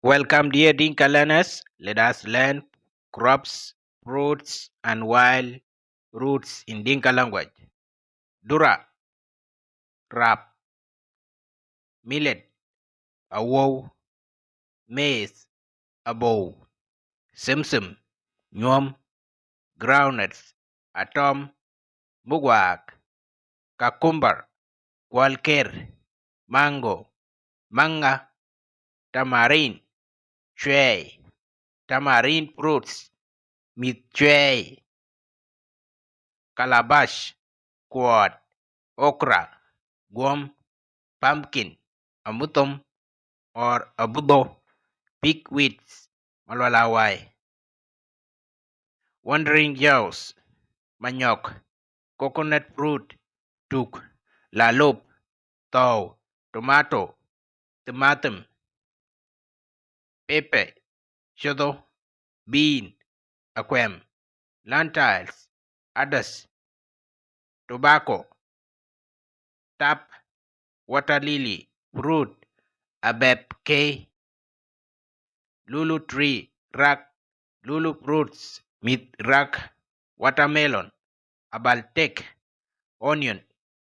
Welcome, dear Dinka learners. Let us learn crops, fruits, and wild roots in Dinka language. Dura, rap, millet, awow, maize, abow, simsim, nyom, groundnuts, atom, mugwak, cucumber, kwalker, mango, manga, tamarind, chway, tamarind fruits, mit chway, calabash, quad, okra, guam, pumpkin, amutom, or abudo, pigweeds, malwalaway, wandering jaws, manok, coconut fruit, tuk, lalop, tau, tomato, tomatum, pepe, shodo, bean, aquem, lentils, adas, tobacco, tap, water lily, fruit, abeb, lulu tree, rak, lulu fruits, mit rak, watermelon, abaltek, onion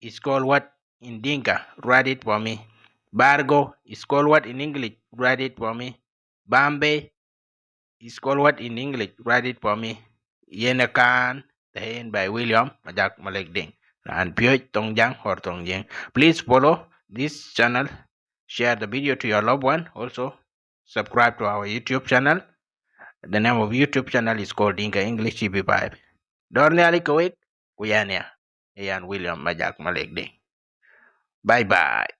is called what in Dinka? Write it for me. Bargo is called what in English? Write it for me. Bombay is called what in English? Write it for me. Yenakan, taken by William Majak Malekding and Pure Tongjang or Tongjang. Please follow this channel, share the video to your loved one. Also, subscribe to our YouTube channel. The name of YouTube channel is called Dinka English TV5. Dorne Ali Kawik, Kuyania, Ayan William Majak Malekding. Bye bye.